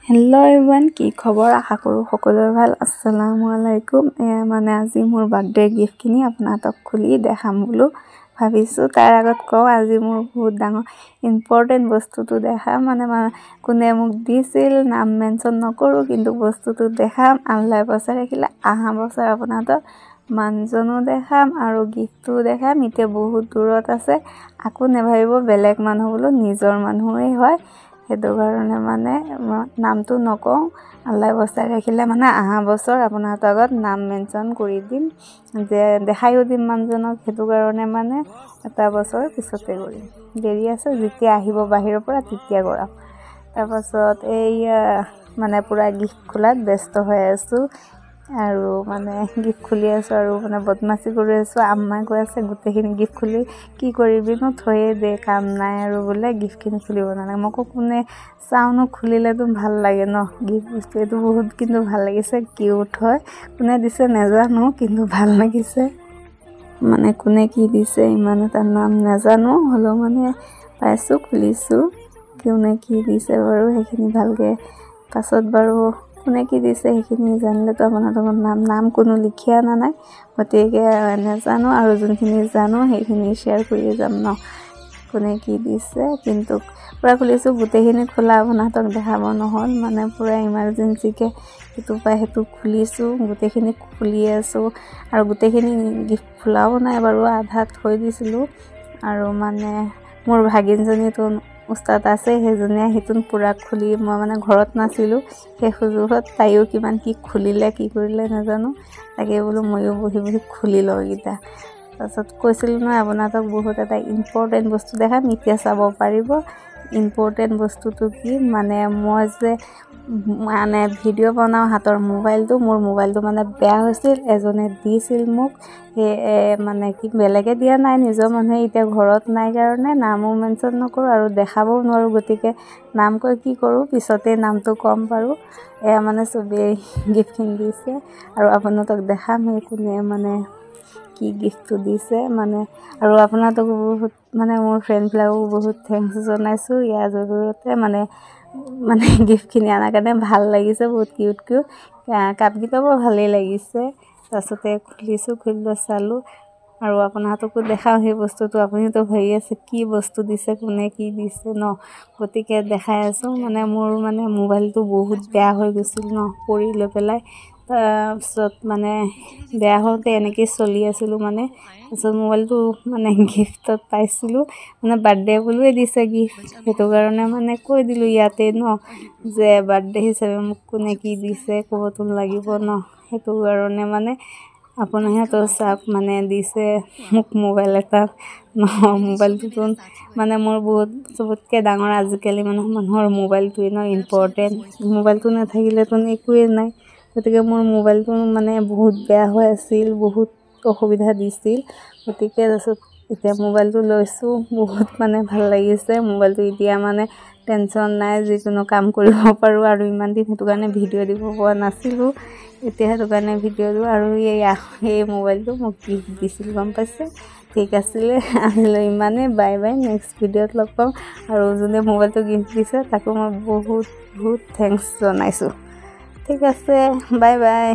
Hello' everyone, কি খবৰ? আশা কৰোঁ সকলোৰে ভাল। আসসালামু আলাইকুম। মানে আজি মোৰ বাৰ্থডে গিফ্টখিনি আপোনালোকক খুলি দেখাম বোলো ভাবিছোঁ। তাৰ আগত কওঁ, আজি মোৰ বহুত ডাঙৰ ইম্পৰ্টেণ্ট বস্তুটো দেখাম। মানে কোনে মোক দিছিল নাম মেনশ্যন নকৰোঁ, কিন্তু বস্তুটো দেখাম। আল্লাই বছৰ ৰাখিলে অহা বছৰ আপোনালোকক মানুহজনো দেখাম আৰু গিফ্টটো দেখাম। এতিয়া বহুত দূৰত আছে, আকৌ নেভাবিব বেলেগ মানুহ বোলো, নিজৰ মানুহেই হয়। সেইটো কাৰণে মানে নামটো নকওঁ। আল্লাই বচাই ৰাখিলে মানে অহা বছৰ আপোনালোকৰ আগত নাম মেনশ্যন কৰি দিম, যে দেখায়ো দিম মানুহজনক। সেইটো কাৰণে মানে এটা বছৰ পিছতে কৰিম। দেৰি আছে, যেতিয়া আহিব বাহিৰৰ পৰা তেতিয়া কৰাম। তাৰপাছত এইয়া মানে পূৰা গিফ্ট খোলাত ব্যস্ত হৈ আছোঁ আৰু মানে গিফ্ট খুলি আছোঁ আৰু মানে বদমাচি কৰি আছোঁ। আম্মাই কৈ আছে গোটেইখিনি গিফ্ট খুলি কি কৰিবিনো, থৈয়ে দে, কাম নাই আৰু বোলে গিফ্টখিনি খুলিব নালাগে। মই কোনে চাওঁনো, খুলিলেতো ভাল লাগে ন গিফ্ট বস্তু। এইটো বহুত কিন্তু ভাল লাগিছে, কিউট হয়। কোনে দিছে নাজানো, কিন্তু ভাল লাগিছে। মানে কোনে কি দিছে ইমান এটা নাম নাজানো, হ'লেও মানে পাইছোঁ, খুলিছোঁ। কোনে কি দিছে বাৰু সেইখিনি ভালকৈ পাছত বাৰু কোনে কি দিছে সেইখিনি জানিলেতো আপোনালোকৰ নাম কোনো লিখি অনা নাই, গতিকে নাজানো। আৰু যোনখিনি জানো সেইখিনি শ্বেয়াৰ কৰি যাম ন, কোনে কি দিছে। কিন্তু পূৰা খুলিছোঁ, গোটেইখিনি খোলা আপোনালোকক দেখাব নহ'ল। মানে পূৰা ইমাৰ্জেঞ্চিকৈ সেইটো পাই সেইটো খুলিছোঁ, গোটেইখিনি খুলি আছোঁ। আৰু গোটেইখিনি গিফ্ট খোলাও নাই বাৰু, আধা থৈ দিছিলোঁ। আৰু মানে মোৰ ভাগিনজনীতো উস্তাদ আছে, সেইজনীয়ে সিটোন পূৰা খুলি, মই মানে ঘৰত নাছিলোঁ সেই সুযোগত। তাইও কিমান কি খুলিলে কি কৰিলে নাজানো, তাকে বোলো ময়ো বহি বহি খুলি লওঁ এইকেইটা। তাৰপাছত কৈছিলোঁ নহয় আপোনালোকক বহুত এটা ইম্পৰ্টেণ্ট বস্তু দেখাম, এতিয়া চাব পাৰিব। ইম্পৰ্টেণ্ট বস্তুটো কি, মানে মই যে মানে ভিডিঅ' বনাওঁ হাতৰ মোবাইলটো, মোৰ মোবাইলটো মানে বেয়া হৈছিল, এজনে দিছিল মোক। সেই মানে কি বেলেগে দিয়া নাই, নিজৰ মানুহে। এতিয়া ঘৰত নাই কাৰণে নামো মেনশ্যন নকৰোঁ আৰু দেখাবও নোৱাৰোঁ, গতিকে নাম কৈ কি কৰোঁ, পিছতে নামটো ক'ম বাৰু। এয়া মানে চবেই গিফ্টখিনি দিছে আৰু আপোনালোকক দেখাম সেই কোনে মানে কি গিফ্টটো দিছে। মানে আৰু আপোনালোককো বহুত মানে মোৰ ফ্ৰেণ্ডবিলাকো বহুত থেংকছ জনাইছোঁ ইয়াৰ জৰিয়তে। মানে গিফ্টখিনি আনাৰ কাৰণে ভাল লাগিছে, বহুত কিউট কিউট। কাপকেইটাও বৰ ভালেই লাগিছে। তাৰপাছতে খুলিছোঁ, খুলি লৈ চালোঁ আৰু আপোনালোককো দেখাওঁ সেই বস্তুটো। আপুনিতো ভাবি আছে কি বস্তু দিছে, কোনে কি দিছে ন, গতিকে দেখাই আছোঁ। মানে মোৰ মানে মোবাইলটো বহুত বেয়া হৈ গৈছিল ন, পৰি লৈ পেলাই। তাৰপিছত মানে বেয়া হওঁতে এনেকৈয়ে চলি আছিলোঁ মানে। তাৰপিছত মোবাইলটো মানে গিফ্টত পাইছিলোঁ, মানে বাৰ্থডে বুলিয়ে দিছে গিফ্ট। সেইটো কাৰণে মানে কৈ দিলোঁ ইয়াতে ন, যে বাৰ্থডে হিচাপে মোক কোনে কি দিছে ক'বতো লাগিব ন। সেইটো কাৰণে মানে আপোনাৰতো চাওক, মানে দিছে মোক মোবাইল এটা ন। মোবাইলটোতো মানে মোৰ বহুত চবতকৈ ডাঙৰ আজিকালি মানুহৰ মোবাইলটোৱে ন ইম্পৰ্টেণ্ট। মোবাইলটো নাথাকিলেতো একোৱেই নাই। গতিকে মোৰ মোবাইলটো মানে বহুত বেয়া হৈ আছিল, বহুত অসুবিধা দিছিল। গতিকে তাৰপিছত এতিয়া মোবাইলটো লৈছোঁ, বহুত মানে ভাল লাগিছে। মোবাইলটো এতিয়া মানে টেনশ্যন নাই, যিকোনো কাম কৰিব পাৰোঁ। আৰু ইমান দিন সেইটো কাৰণে ভিডিঅ' দিব পৰা নাছিলোঁ, এতিয়া সেইটো কাৰণে ভিডিঅ' দিওঁ। আৰু এই মোবাইলটো মোক গিফ্ট দিছিল, গম পাইছে। ঠিক আছিলে, আজিলৈ ইমানেই। বাই বাই, নেক্সট ভিডিঅ'ত লগ পাম। আৰু যোনে মোবাইলটো গিফ্ট দিছে তাকো মই বহুত বহুত থেংকছ জনাইছোঁ। ঠিক আছে, বাই বাই।